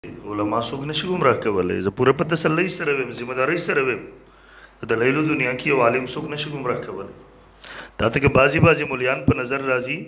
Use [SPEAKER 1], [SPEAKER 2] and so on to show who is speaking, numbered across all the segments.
[SPEAKER 1] علما څوک نشي ګمراه کولی. زه پوره په تسلۍ سره ویم، ذمهدارۍ سره ویم، د دلایلو دنیا کې یو عالم څوک نشي ګمراه کولی. دا ته که بعضې مولیان په نظر راځي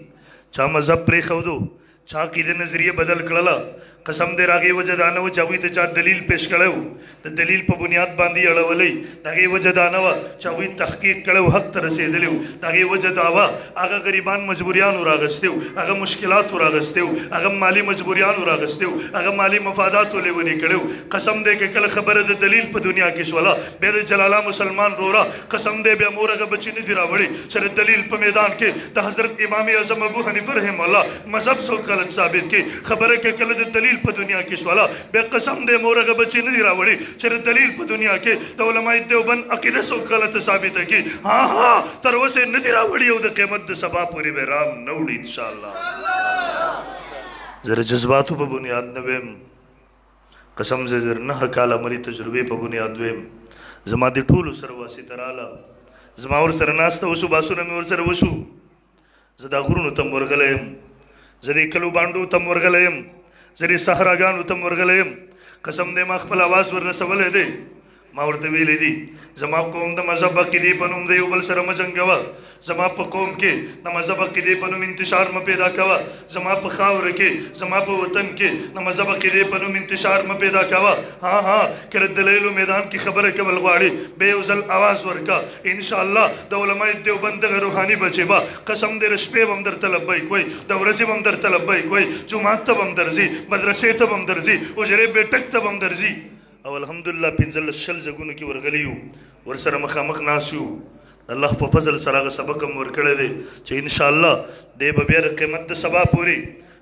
[SPEAKER 1] چا مذهب پرېښودو، چا عقیده نظریه بدل کړله، قسم دې راغې وجه دا نه وه چې هغوی ته چا دلیل پیش کړی و، د دلیل په بنیاد باندې اړولی. د هغې وجه دا نه وه چې هغوی تحقیق کړی و، حق ته رسېدلی و. د هغې وجه دا وه هغه غریبان مجبوریانو راغستی و، هغه مشکلاتو راغستی و، هغه مالي مجبوریانو راغستی و، هغه مالي مفاداتو لیونې کړی و. قسم دی که کله خبره د دلیل په دنیا کې شوله، بیا د جلاله مسلمان روره قسم دی بیا مور هغه بچي نه دي راوړي چې د دلیل په میدان کې د حضرت امام اعظم ابو حنیفه رحمه الله مذهب څوک غلط ثابت کړي. خبره کې کله د دلیل په دنیا کې شوله، بیا قسم دی مور هغه بچي نه دي راوړي چې د دلیل په دنیا کې د علماء دیوبند عقیده څوک غلطه ثابته کړي. ها تر اوسه نه دي راوړي او د قیامت د سبا پورې به رام نه وړي انشاءالله. زه د جذباتو په بنیاد نه ویم، قسم زه 9 کاله عملي تجربې په بنیاد ویم. زما د ټولو سره واسطه راله، زما ورسره ناسته وشو، باسونه مې ورسره وشو. زه دا غرونو ته م ورغلی یم، زه د کلو بانډو ته م ورغلی یم، زه د صحراګانو ته م ورغلی یم. قسم دی ما خپل اواز وررسولی دی. ما ورته ویلی دي زما قوم د مذهب عقیدې په نوم د یو بل سره مه جنګوه، زما په قوم کې د مذهب عقیدې په نوم انتشار مه پیدا کوه، زما په خاوره کې زما په وطن کې د مذهب عقیدې په نوم انتشار مه پیدا کوه. ها کله دلایلو میدان کې خبره کول غواړي، بیا یو ځل اواز ورکړه. انشاءالله د علماء دیوبند دغه روحاني بچې به قسم دی د شپې به هم درته لبیک وایي، د ورځې به هم درته لبیک وایي، جومات ته به هم درځي، مدرسې ته به هم درځي، حجرې بیټک ته به هم درځي. او الحمدلله 15 ځګونو کې ورغلی یو، ورسره مخامخ ناست یو. الله په فضل سره هغه سبق هم ورکړی دی چې انشاءالله دی به بیا د قیامت د سبا پورې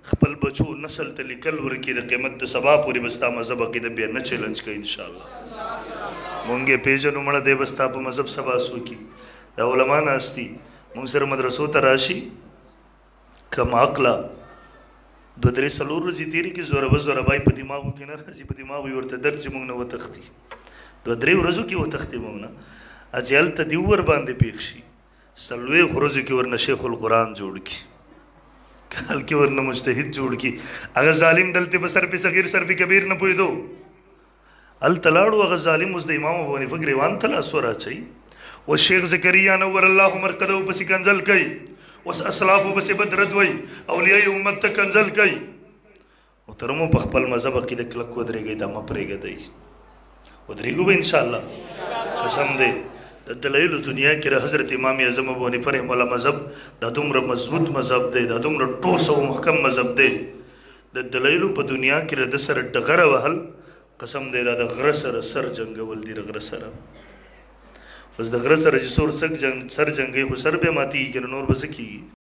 [SPEAKER 1] خپل بچو نسل ته لیکل ورکړي، د قیامت د سبا پورې به ستا مذهب عقیده بیا نه چیلنج کوي انشاءالله. مونږ یې پېژنو مړه دی به ستا په مذهب سبا څوکي. دا علما ناست دي، مونږ سره مدرسو ته راشي، کم عقله 2-3 ورځې تېرې کړي، زوربای په دماغو کې نه راځي، په دماغو یې ورته درد چې مونږ نه وتښتي. 2-3 ورځو کې وتښتي مونږ نه، چې هلته دې ور باندې پېښ شي، 40 ورځو کې ورنه شیخ القرآن جوړ کړي، کال کې ورنه مجتهد جوړ کړي. هغه ظالم دلته په سر په صغیر سر په کبیر نه پوهېدو، هلته لاړو هغه ظالم اوس د امام ابو حنیفه ګریوان ته لاس وراچوي، اوس شیخ زکریا نور الله مرقده ورپسې کنځل کوي، اوس اسلافو پسې بدرد وایي، اولیاء امت ته کنځل کوي. محترمو په خپل مذهب عقیده کلک ودرېږئ، دا مه پرېږدئ، ودرېږو به انشاءالله. قسم دی د دلایلو دنیا کې د حضرت امام اعظم ابو حنیفه رحمه الله مذهب دا دومره مضبوط مذهب دی، دا دومره ټوس او محکم مذهب دی. د دلایلو په دنیا کې د ده سره ډغره وهل قسم دی دا د غره سره سر جنګول دي، د غره سره. اوس د غره سره چې څور سر جنګوي خو سر بیا ماتېږي که نه، نور به څه کېږي.